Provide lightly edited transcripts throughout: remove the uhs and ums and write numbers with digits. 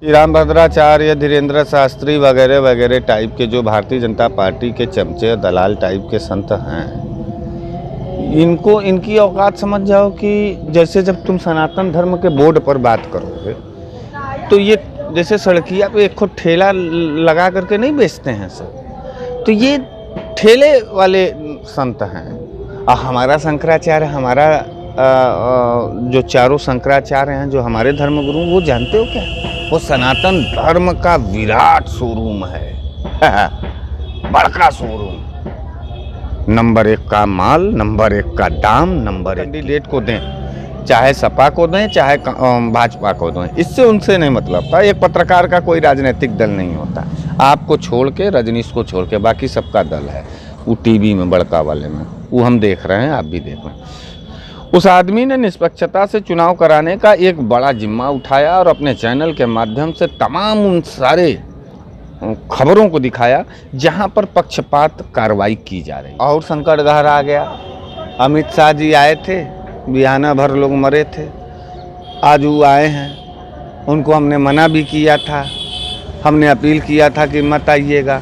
रामभद्राचार्य, धीरेन्द्र शास्त्री वगैरह वगैरह टाइप के जो भारतीय जनता पार्टी के चमचे दलाल टाइप के संत हैं, इनको इनकी औकात समझ जाओ कि जैसे जब तुम सनातन धर्म के बोर्ड पर बात करोगे तो ये जैसे सड़किया पे एक ठेला लगा करके नहीं बेचते हैं सब, तो ये ठेले वाले संत हैं। और हमारा शंकराचार्य, हमारा जो चारों शंकराचार्य हैं जो हमारे धर्मगुरु, वो जानते हो क्या, वो सनातन धर्म का विराट शोरूम है बड़का शोरूम। नंबर 1 का माल, नंबर 1 का दाम, नंबर 1 कैंडिडेट को दें, चाहे सपा को दें चाहे भाजपा को दें, इससे उनसे नहीं मतलब था। एक पत्रकार का कोई राजनीतिक दल नहीं होता, आपको छोड़ के, रजनीश को छोड़ के बाकी सबका दल है। वो टीवी में बड़का वाले में वो हम देख रहे हैं, आप भी देख रहे हैं। उस आदमी ने निष्पक्षता से चुनाव कराने का एक बड़ा जिम्मा उठाया और अपने चैनल के माध्यम से तमाम उन सारे खबरों को दिखाया जहां पर पक्षपात कार्रवाई की जा रही। और संकटघर आ गया। अमित शाह जी आए थे, बिहाना भर लोग मरे थे, आज वो आए हैं। उनको हमने मना भी किया था, हमने अपील किया था कि मत आइएगा,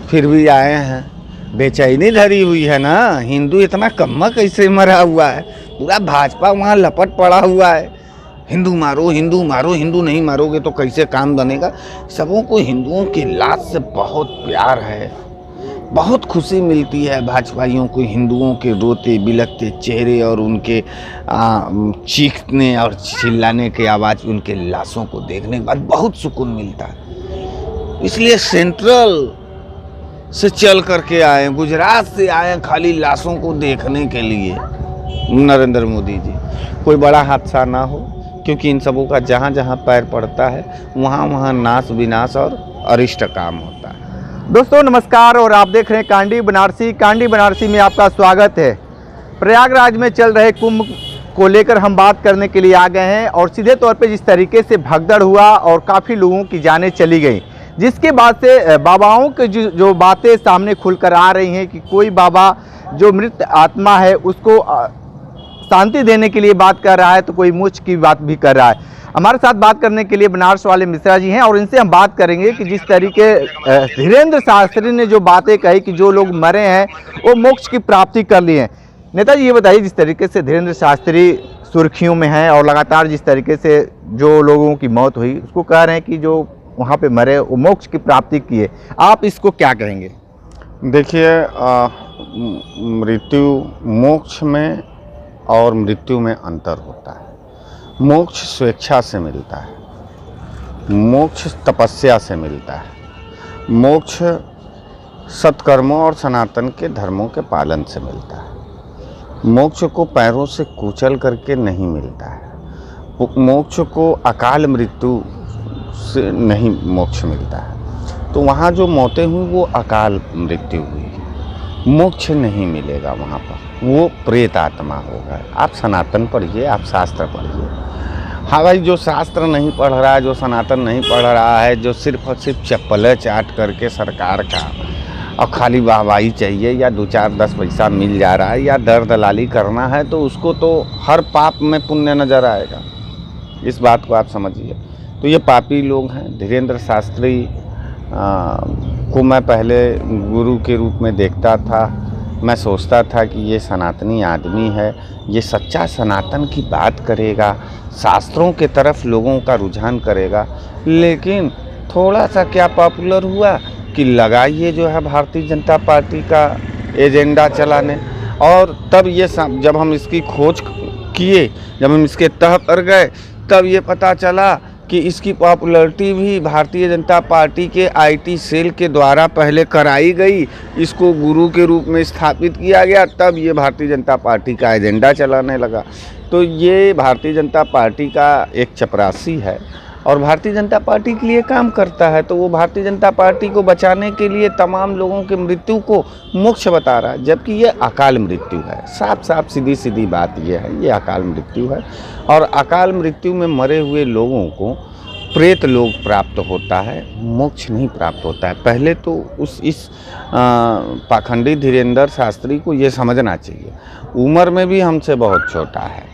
फिर भी आए हैं। बेचैनी धरी हुई है ना, हिंदू इतना कम्मा कैसे मरा हुआ है, पूरा भाजपा वहाँ लपट पड़ा हुआ है। हिंदू मारो, हिंदू मारो, हिंदू नहीं मारोगे तो कैसे काम बनेगा। सबों को हिंदुओं की लात से बहुत प्यार है, बहुत खुशी मिलती है भाजपाइयों को हिंदुओं के रोते बिलखते चेहरे और उनके चीखने और चिल्लाने के आवाज़, उनके लाशों को देखने के बाद बहुत सुकून मिलता है। इसलिए सेंट्रल से चल करके आए, गुजरात से आए खाली लाशों को देखने के लिए। नरेंद्र मोदी जी, कोई बड़ा हादसा ना हो, क्योंकि इन सबों का जहाँ जहाँ पैर पड़ता है वहाँ वहाँ नाश विनाश और अरिष्ट काम होता है। दोस्तों नमस्कार, और आप देख रहे हैं कांडी बनारसी। कांडी बनारसी में आपका स्वागत है। प्रयागराज में चल रहे कुंभ को लेकर हम बात करने के लिए आ गए हैं, और सीधे तौर पे जिस तरीके से भगदड़ हुआ और काफ़ी लोगों की जानें चली गई, जिसके बाद से बाबाओं के जो बातें सामने खुलकर आ रही हैं कि कोई बाबा जो मृत आत्मा है उसको शांति देने के लिए बात कर रहा है, तो कोई मोक्ष की बात भी कर रहा है। हमारे साथ बात करने के लिए बनारस वाले मिश्रा जी हैं, और इनसे हम बात करेंगे कि जिस तरीके धीरेन्द्र शास्त्री ने जो बातें कही कि जो लोग मरे हैं वो मोक्ष की प्राप्ति कर लिए हैं। नेताजी ये बताइए, जिस तरीके से धीरेन्द्र शास्त्री सुर्खियों में हैं और लगातार जिस तरीके से जो लोगों की मौत हुई उसको कह रहे हैं कि जो वहाँ पे मरे वो मोक्ष की प्राप्ति किए, आप इसको क्या कहेंगे? देखिए, मृत्यु, मोक्ष में और मृत्यु में अंतर होता है। मोक्ष स्वेच्छा से मिलता है, मोक्ष तपस्या से मिलता है, मोक्ष सत्कर्मों और सनातन के धर्मों के पालन से मिलता है। मोक्ष को पैरों से कुचल करके नहीं मिलता है, मोक्ष को अकाल मृत्यु से नहीं मोक्ष मिलता है। तो वहाँ जो मौतें हुई वो अकाल मृत्यु हुई, मोक्ष नहीं मिलेगा वहाँ पर, वो प्रेत आत्मा होगा। आप सनातन पढ़िए, आप शास्त्र पढ़िए। हाँ भाई, जो शास्त्र नहीं पढ़ रहा है, जो सनातन नहीं पढ़ रहा है, जो सिर्फ और सिर्फ चप्पलें चाट करके सरकार का और खाली वाहवाही चाहिए या 2-4-10 पैसा मिल जा रहा है या दर दलाली करना है, तो उसको तो हर पाप में पुण्य नजर आएगा। इस बात को आप समझिए। तो ये पापी लोग हैं। धीरेन्द्र शास्त्री को मैं पहले गुरु के रूप में देखता था। मैं सोचता था कि ये सनातनी आदमी है, ये सच्चा सनातन की बात करेगा, शास्त्रों के तरफ लोगों का रुझान करेगा। लेकिन थोड़ा सा क्या पॉपुलर हुआ कि लगाइए जो है भारतीय जनता पार्टी का एजेंडा चलाने। और तब ये जब हम इसकी खोज किए, जब हम इसके तह पर गए, तब ये पता चला कि इसकी पॉपुलैरिटी भी भारतीय जनता पार्टी के आईटी सेल के द्वारा पहले कराई गई, इसको गुरु के रूप में स्थापित किया गया, तब ये भारतीय जनता पार्टी का एजेंडा चलाने लगा। तो ये भारतीय जनता पार्टी का एक चपरासी है और भारतीय जनता पार्टी के लिए काम करता है। तो वो भारतीय जनता पार्टी को बचाने के लिए तमाम लोगों के मृत्यु को मोक्ष बता रहा है, जबकि ये अकाल मृत्यु है। साफ साफ सीधी सीधी बात ये है, ये अकाल मृत्यु है। और अकाल मृत्यु में मरे हुए लोगों को प्रेत लोग प्राप्त होता है, मोक्ष नहीं प्राप्त होता है। पहले तो इस पाखंडी धीरेन्द्र शास्त्री को ये समझना चाहिए। उम्र में भी हमसे बहुत छोटा है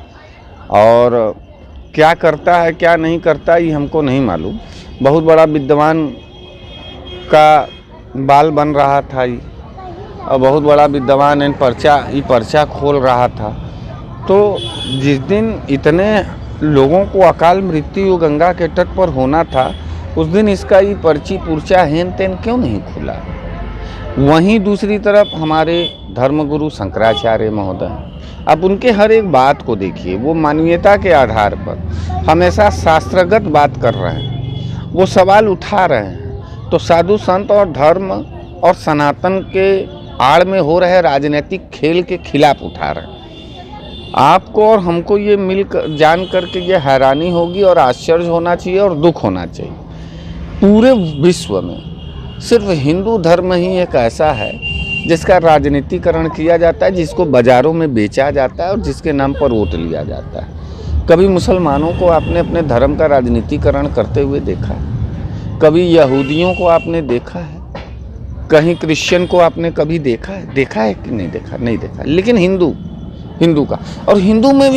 और क्या करता है क्या नहीं करता ये हमको नहीं मालूम, बहुत बड़ा विद्वान का बाल बन रहा था ये, और बहुत बड़ा विद्वान इन पर्चा खोल रहा था। तो जिस दिन इतने लोगों को अकाल मृत्यु गंगा के तट पर होना था, उस दिन इसका ये पर्ची पुर्चा हेन तेन क्यों नहीं खुला। वहीं दूसरी तरफ हमारे धर्मगुरु शंकराचार्य महोदय, अब उनके हर एक बात को देखिए, वो मानवीयता के आधार पर हमेशा शास्त्रगत बात कर रहे हैं, वो सवाल उठा रहे हैं। तो साधु संत और धर्म और सनातन के आड़ में हो रहे राजनीतिक खेल के खिलाफ उठा रहे हैं। आपको और हमको ये जान करके ये हैरानी होगी और आश्चर्य होना चाहिए और दुख होना चाहिए। पूरे विश्व में सिर्फ हिंदू धर्म ही एक ऐसा है जिसका राजनीतिकरण किया जाता है, जिसको बाज़ारों में बेचा जाता है और जिसके नाम पर वोट लिया जाता है। कभी मुसलमानों को आपने अपने धर्म का राजनीतिकरण करते हुए देखा है? कभी यहूदियों को आपने देखा है? कहीं क्रिश्चियन को आपने कभी देखा है? देखा है कि नहीं देखा? नहीं देखा। लेकिन हिंदू का, और हिंदू में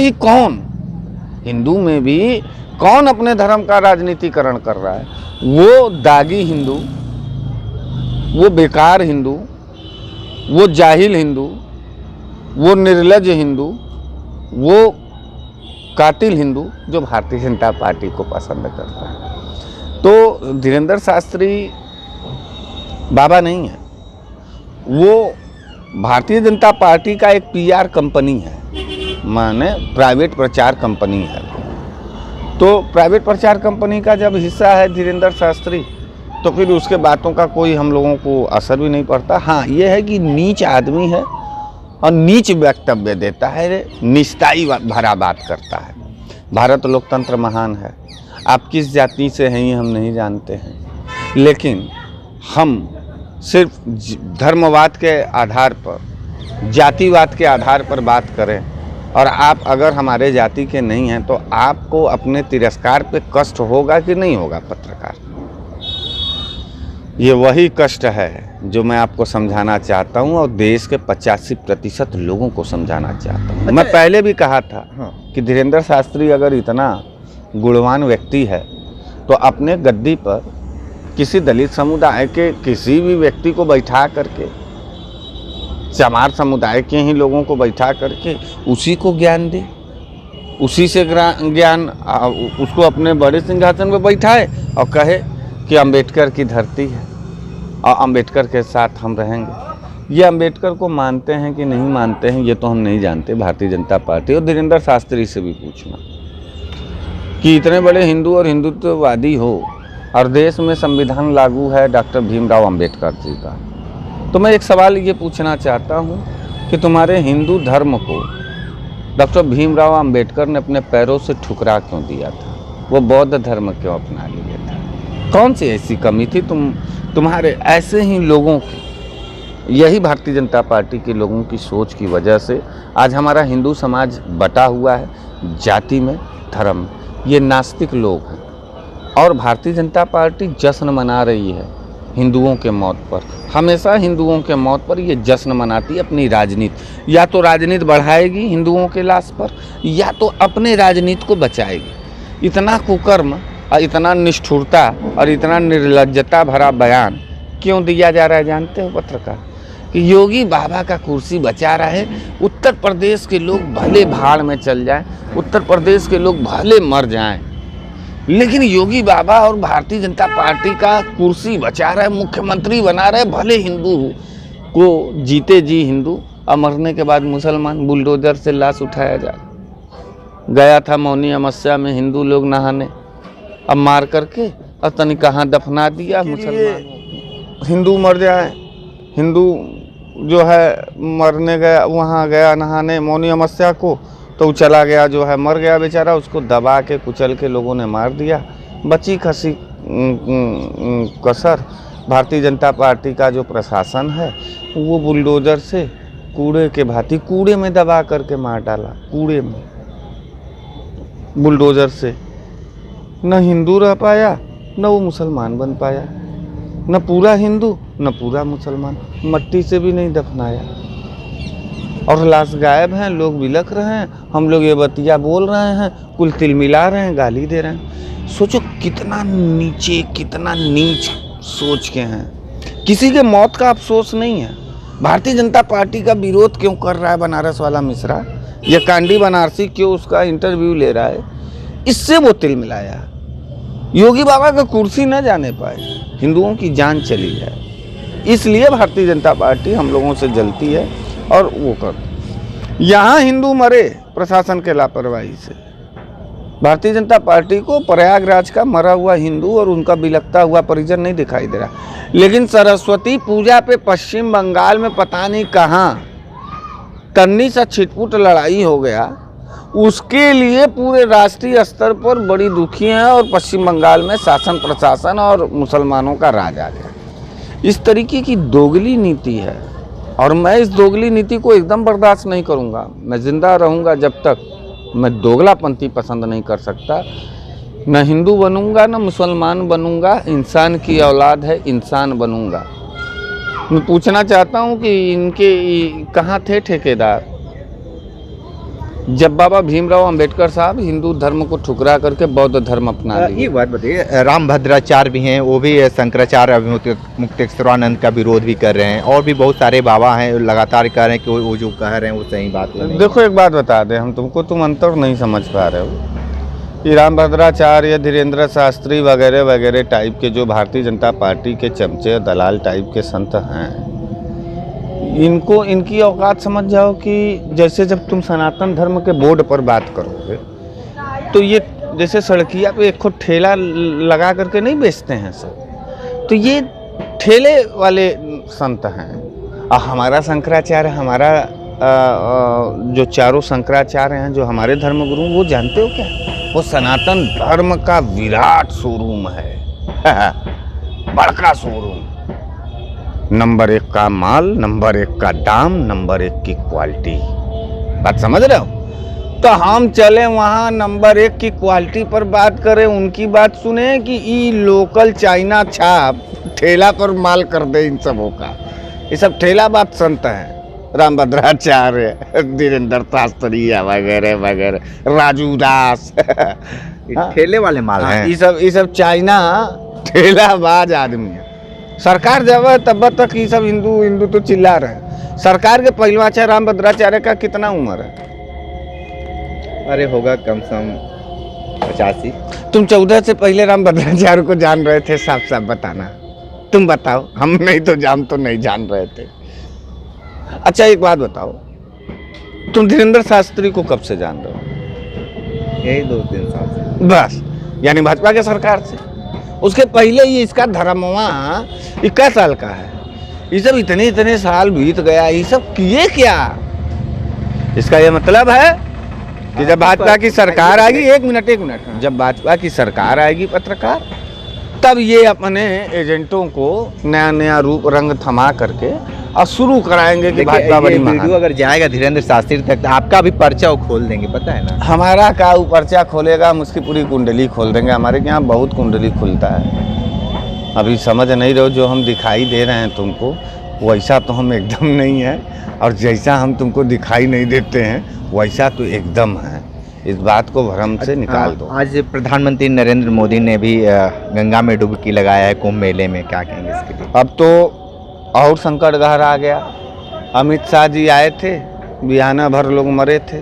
भी कौन अपने धर्म का राजनीतिकरण कर रहा है? वो दागी हिंदू, वो बेकार हिंदू, वो जाहिल हिंदू, वो निर्लज हिंदू, वो कातिल हिंदू जो भारतीय जनता पार्टी को पसंद करता है। तो धीरेंद्र शास्त्री बाबा नहीं है, वो भारतीय जनता पार्टी का एक पीआर कंपनी है, माने प्राइवेट प्रचार कंपनी है। तो प्राइवेट प्रचार कंपनी का जब हिस्सा है धीरेंद्र शास्त्री, तो फिर उसके बातों का कोई हम लोगों को असर भी नहीं पड़ता। हाँ, ये है कि नीच आदमी है और नीच वक्तव्य देता है, निस्ताई भरा बात करता है। भारत लोकतंत्र महान है। आप किस जाति से हैं ये हम नहीं जानते हैं, लेकिन हम सिर्फ धर्मवाद के आधार पर, जातिवाद के आधार पर बात करें और आप अगर हमारे जाति के नहीं हैं तो आपको अपने तिरस्कार पे कष्ट होगा कि नहीं होगा? पत्रकार, ये वही कष्ट है जो मैं आपको समझाना चाहता हूं और देश के 85% लोगों को समझाना चाहता हूं। मैं पहले भी कहा था कि धीरेंद्र शास्त्री अगर इतना गुणवान व्यक्ति है तो अपने गद्दी पर किसी दलित समुदाय के किसी भी व्यक्ति को बैठा करके, चमार समुदाय के ही लोगों को बैठा करके उसी को ज्ञान दे, उसी से ज्ञान, उसको अपने बड़े सिंहासन पर बैठाए और कहे कि अंबेडकर की धरती है और अंबेडकर के साथ हम रहेंगे। ये अंबेडकर को मानते हैं कि नहीं मानते हैं ये तो हम नहीं जानते। भारतीय जनता पार्टी और धीरेंद्र शास्त्री से भी पूछना कि इतने बड़े हिंदू और हिंदुत्ववादी हो और देश में संविधान लागू है डॉक्टर भीमराव अंबेडकर जी का, तो मैं एक सवाल ये पूछना चाहता हूँ कि तुम्हारे हिंदू धर्म को डॉक्टर भीमराव अंबेडकर ने अपने पैरों से ठुकरा क्यों दिया था? वो बौद्ध धर्म क्यों अपना लिया था? कौन सी ऐसी कमी थी तुम्हारे ऐसे ही लोगों की? यही भारतीय जनता पार्टी के लोगों की सोच की वजह से आज हमारा हिंदू समाज बटा हुआ है जाति में, धर्म में। ये नास्तिक लोग हैं और भारतीय जनता पार्टी जश्न मना रही है हिंदुओं के मौत पर। हमेशा हिंदुओं के मौत पर ये जश्न मनाती है अपनी राजनीति। या तो राजनीति बढ़ाएगी हिंदुओं के लाश पर, या तो अपने राजनीति को बचाएगी। इतना कुकर्म और इतना निष्ठुरता और इतना निर्लज्जता भरा बयान क्यों दिया जा रहा है जानते हो पत्रकार? कि योगी बाबा का कुर्सी बचा रहा है, उत्तर प्रदेश के लोग भले भाड़ में चल जाएं, उत्तर प्रदेश के लोग भले मर जाएं, लेकिन योगी बाबा और भारतीय जनता पार्टी का कुर्सी बचा रहा है, मुख्यमंत्री बना रहे, भले हिंदू को जीते जी हिंदू और मरने के बाद मुसलमान। बुलडोजर से लाश उठाया जा गया था मौनी अमावस्या में हिंदू लोग नहाने, अब मार करके और तनी कहाँ दफना दिया मुसलमान। हिंदू मर जाए, हिंदू जो है मरने गया, वहाँ गया नहाने मौनी अमावस्या को, तो चला गया जो है मर गया बेचारा, उसको दबा के कुचल के लोगों ने मार दिया। बची खसी कसर भारतीय जनता पार्टी का जो प्रशासन है वो बुलडोजर से कूड़े के भांति कूड़े में दबा करके मार डाला। कूड़े में बुलडोजर से न हिंदू रह पाया न वो मुसलमान बन पाया, न पूरा हिंदू न पूरा मुसलमान, मट्टी से भी नहीं दफनाया। और लाश गायब हैं, लोग बिलख रहे हैं, हम लोग ये बतिया बोल रहे हैं, कुल तिलमिला रहे हैं, गाली दे रहे हैं। सोचो कितना नीचे, कितना नीच सोच के हैं। किसी के मौत का अफसोस नहीं है। भारतीय जनता पार्टी का विरोध क्यों कर रहा है बनारस वाला मिश्रा, ये कांडी बनारसी क्यों उसका इंटरव्यू ले रहा है, इससे वो तिलमिलाया। योगी बाबा का कुर्सी न जाने पाए, हिंदुओं की जान चली जाए, इसलिए भारतीय जनता पार्टी हम लोगों से जलती है और वो कर। यहाँ हिंदू मरे प्रशासन के लापरवाही से। भारतीय जनता पार्टी को प्रयागराज का मरा हुआ हिंदू और उनका बिलखता हुआ परिजन नहीं दिखाई दे रहा, लेकिन सरस्वती पूजा पे पश्चिम बंगाल में पता नहीं कहाँ तन्नी सा छिटपुट लड़ाई हो गया, उसके लिए पूरे राष्ट्रीय स्तर पर बड़ी दुखी हैं और पश्चिम बंगाल में शासन प्रशासन और मुसलमानों का राज आ गया। इस तरीके की दोगली नीति है और मैं इस दोगली नीति को एकदम बर्दाश्त नहीं करूंगा। मैं जिंदा रहूंगा जब तक मैं दोगलापंथी पसंद नहीं कर सकता। न हिंदू बनूंगा न मुसलमान बनूंगा, इंसान की औलाद है, इंसान बनूंगा। मैं पूछना चाहता हूं कि इनके कहाँ थे ठेकेदार जब बाबा भीमराव अंबेडकर साहब हिंदू धर्म को ठुकरा करके बौद्ध धर्म अपना लिए। एक बात बताइए, रामभद्राचार्य भी हैं, वो भी शंकराचार्य अभिमुक्तेश्वरानंद का विरोध भी कर रहे हैं और भी बहुत सारे बाबा हैं लगातार कह रहे हैं कि वो जो कह रहे हैं वो सही बात है। देखो एक बात बता दें हम तुमको, तुम अंतर नहीं समझ पा रहे हो कि रामभद्राचार्य, धीरेन्द्र शास्त्री वगैरह वगैरह टाइप के जो भारतीय जनता पार्टी के चमचे दलाल टाइप के संत हैं, इनको इनकी औकात समझ जाओ कि जैसे जब तुम सनातन धर्म के बोर्ड पर बात करोगे तो ये जैसे सड़किया पे एक खो ठेला लगा करके नहीं बेचते हैं सब, तो ये ठेले वाले संत हैं। और हमारा शंकराचार्य, हमारा जो चारों शंकराचार्य हैं जो हमारे धर्मगुरु, वो जानते हो क्या, वो सनातन धर्म का विराट शोरूम है बड़का शोरूम। नंबर 1 का माल, नंबर 1 का दाम, नंबर 1 की क्वालिटी। बात समझ रहे हो? तो हम चले वहाँ नंबर 1 की क्वालिटी पर बात करें, उनकी बात सुने कि ई लोकल चाइना छाप ठेला पर माल कर दे इन सबों का। ये सब ठेला बात संत हैं, रामभद्राचार्य, धीरेन्द्र शास्त्री वगैरह वगैरह, राजू दास ठेले वाले माल हैं। ये सब चाइना ठेलाबाज आदमी है। सरकार जब है तब तक ये सब हिंदू हिंदू तो चिल्ला रहे हैं। सरकार के पहलवाचार्य रामभद्राचार्य का कितना उम्र है? अरे होगा कम से कम 85। तुम 14 से पहले रामभद्राचार्य को जान रहे थे? साफ साफ बताना, तुम बताओ। हम नहीं तो नहीं जान रहे थे। अच्छा एक बात बताओ, तुम धीरेन्द्र शास्त्री को कब से जान रहे हो? यही 2-3 साल से बस, यानी भाजपा के सरकार से। उसके पहले ही इसका धर्मवा 21 साल का है। ये सब इतने साल बीत गया, ये सब किए क्या? इसका ये मतलब है कि जब भाजपा की सरकार आएगी, एक मिनट, जब भाजपा की सरकार आएगी पत्रकार, तब ये अपने एजेंटों को नया नया रूप रंग थमा करके और शुरू कराएंगे कि भाजपा बड़ी महान। वीडियो अगर जाएगा धीरेन्द्र शास्त्री तक, आपका भी पर्चा वो खोल देंगे, पता है ना? हमारा का वो पर्चा खोलेगा, हम उसकी पूरी कुंडली खोल देंगे। हमारे यहाँ बहुत कुंडली खुलता है। अभी समझ नहीं रहे हो, जो हम दिखाई दे रहे हैं तुमको वैसा तो हम एकदम नहीं है, और जैसा हम तुमको दिखाई नहीं देते हैं वैसा तो एकदम है। इस बात को भ्रम से निकाल दो। आज प्रधानमंत्री नरेंद्र मोदी ने भी गंगा में डुबकी लगाया है कुंभ मेले में, क्या कहेंगे इसके लिए? अब तो और संकट गहरा आ गया। अमित शाह जी आए थे, बिहाना भर लोग मरे थे,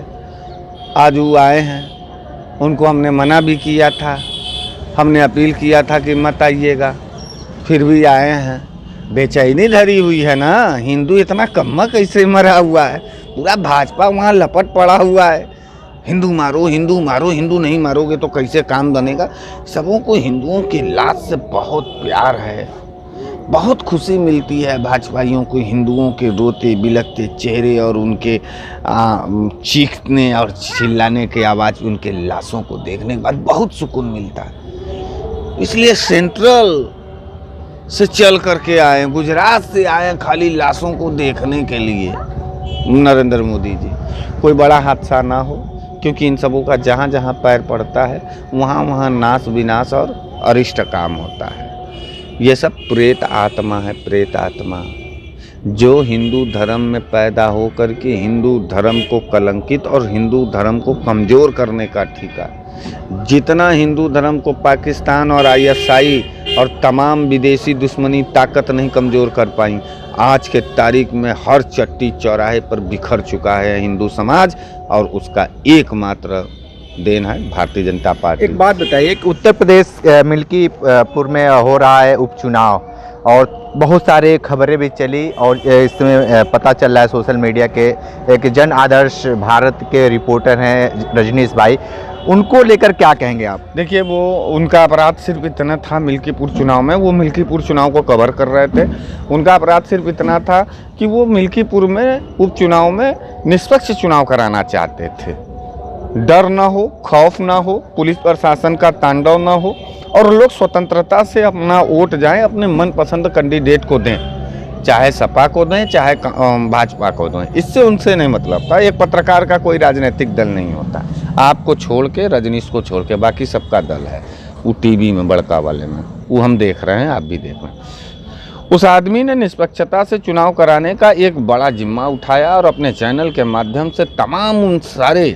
आज वो आए हैं। उनको हमने मना भी किया था, हमने अपील किया था कि मत आइएगा, फिर भी आए हैं। बेचैनी धरी हुई है ना, हिंदू इतना कम्मा कैसे मरा हुआ है, पूरा भाजपा वहाँ लपट पड़ा हुआ है। हिंदू मारो, हिंदू मारो, हिंदू नहीं मारोगे तो कैसे काम बनेगा। सबों को हिंदुओं की लात से बहुत प्यार है, बहुत खुशी मिलती है भाजपाइयों को हिंदुओं के रोते बिलखते चेहरे और उनके चीखने और चिल्लाने के आवाज़, उनके लाशों को देखने के बाद बहुत सुकून मिलता है। इसलिए सेंट्रल से चल करके आए, गुजरात से आए खाली लाशों को देखने के लिए नरेंद्र मोदी जी। कोई बड़ा हादसा ना हो, क्योंकि इन सबों का जहाँ जहाँ पैर पड़ता है वहाँ वहाँ नाश विनाश और अरिष्ट काम होता है। ये सब प्रेत आत्मा है, प्रेत आत्मा। जो हिंदू धर्म में पैदा होकर के हिंदू धर्म को कलंकित और हिंदू धर्म को कमज़ोर करने का ठेका, जितना हिंदू धर्म को पाकिस्तान और आईएसआई और तमाम विदेशी दुश्मनी ताकत नहीं कमज़ोर कर पाई, आज के तारीख में हर चट्टी चौराहे पर बिखर चुका है हिंदू समाज, और उसका एकमात्र देन है भारतीय जनता पार्टी। एक बात बताइए कि उत्तर प्रदेश मिल्कीपुर में हो रहा है उपचुनाव और बहुत सारे खबरें भी चली, और इसमें पता चल रहा है सोशल मीडिया के एक जन आदर्श भारत के रिपोर्टर हैं रजनीश भाई, उनको लेकर क्या कहेंगे आप? देखिए, वो उनका अपराध सिर्फ इतना था मिल्कीपुर चुनाव में, वो मिल्कीपुर चुनाव को कवर कर रहे थे। उनका अपराध सिर्फ इतना था कि वो मिल्कीपुर में उपचुनाव में निष्पक्ष चुनाव कराना चाहते थे। डर ना हो, खौफ ना हो, पुलिस प्रशासन का तांडव ना हो, और लोग स्वतंत्रता से अपना वोट जाएं, अपने मनपसंद कैंडिडेट को दें, चाहे सपा को दें चाहे भाजपा को दें, इससे उनसे नहीं मतलब था। एक पत्रकार का कोई राजनीतिक दल नहीं होता, आपको छोड़ के, रजनीश को छोड़ के बाकी सबका दल है। वो टीवी में बड़का वाले में वो हम देख रहे हैं, आप भी देख रहे हैं। उस आदमी ने निष्पक्षता से चुनाव कराने का एक बड़ा जिम्मा उठाया और अपने चैनल के माध्यम से तमाम उन सारे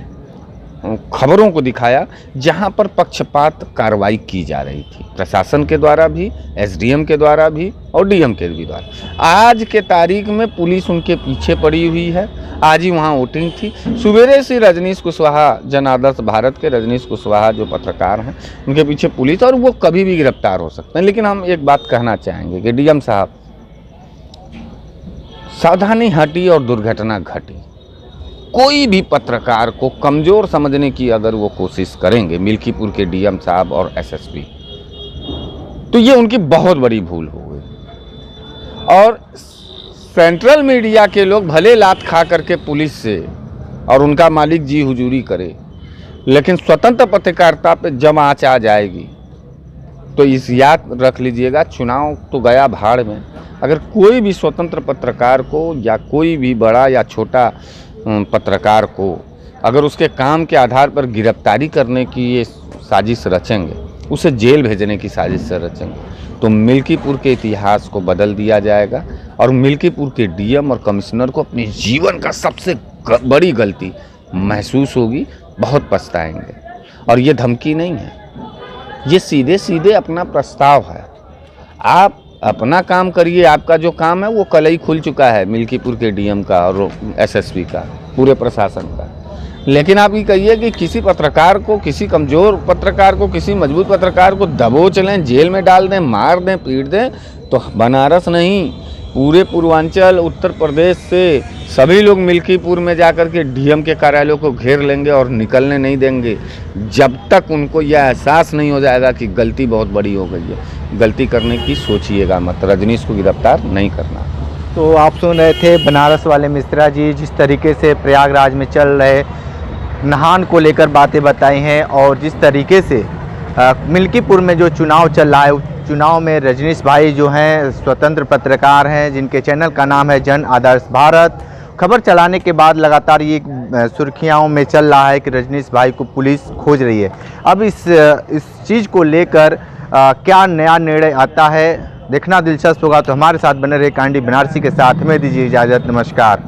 खबरों को दिखाया जहां पर पक्षपात कार्रवाई की जा रही थी, प्रशासन के द्वारा भी, एसडीएम के द्वारा भी और डीएम के भी द्वारा। आज के तारीख में पुलिस उनके पीछे पड़ी हुई है। आज ही वहां वोटिंग थी। सवेरे से रजनीश कुशवाहा, जन आदर्श भारत के रजनीश कुशवाहा जो पत्रकार हैं, उनके पीछे पुलिस, और वो कभी भी गिरफ्तार हो सकते हैं। लेकिन हम एक बात कहना चाहेंगे कि डीएम साहब, सावधानी हटी और दुर्घटना घटी। कोई भी पत्रकार को कमज़ोर समझने की अगर वो कोशिश करेंगे मिल्कीपुर के डीएम साहब और एसएसपी, तो ये उनकी बहुत बड़ी भूल हो गई। और सेंट्रल मीडिया के लोग भले लात खा करके पुलिस से और उनका मालिक जी हुजूरी करे, लेकिन स्वतंत्र पत्रकारिता पे जब आँच आ जाएगी तो इस याद रख लीजिएगा, चुनाव तो गया भाड़ में। अगर कोई भी स्वतंत्र पत्रकार को या कोई भी बड़ा या छोटा पत्रकार को अगर उसके काम के आधार पर गिरफ्तारी करने की ये साजिश रचेंगे, उसे जेल भेजने की साजिश से रचेंगे, तो मिल्कीपुर के इतिहास को बदल दिया जाएगा और मिल्कीपुर के डीएम और कमिश्नर को अपने जीवन का सबसे बड़ी गलती महसूस होगी, बहुत पछताएंगे। और ये धमकी नहीं है, ये सीधे सीधे अपना प्रस्ताव है। आप अपना काम करिए, आपका जो काम है वो कल ही खुल चुका है मिल्कीपुर के डीएम का और एसएसपी का, पूरे प्रशासन का। लेकिन आप ये कहिए कि किसी पत्रकार को, किसी कमज़ोर पत्रकार को, किसी मजबूत पत्रकार को दबोच लें, जेल में डाल दें, मार दें, पीट दें, तो बनारस नहीं, पूरे पूर्वांचल उत्तर प्रदेश से सभी लोग मिल्कीपुर में जाकर के डीएम के कार्यालयों को घेर लेंगे और निकलने नहीं देंगे जब तक उनको यह एहसास नहीं हो जाएगा कि गलती बहुत बड़ी हो गई है। गलती करने की सोचिएगा मत, रजनीश को गिरफ्तार नहीं करना। तो आप सुन रहे थे बनारस वाले मिश्रा जी, जिस तरीके से प्रयागराज में चल रहे नहान को लेकर बातें बताई हैं, और जिस तरीके से मिल्कीपुर में जो चुनाव चल रहा है, चुनाव में रजनीश भाई जो हैं स्वतंत्र पत्रकार हैं, जिनके चैनल का नाम है जन आदर्श भारत, खबर चलाने के बाद लगातार ये सुर्खियों में चल रहा है कि रजनीश भाई को पुलिस खोज रही है। अब इस चीज़ को लेकर क्या नया निर्णय आता है, देखना दिलचस्प होगा। तो हमारे साथ बने रहे कांडी बनारसी के साथ, में दीजिए इजाज़त, नमस्कार।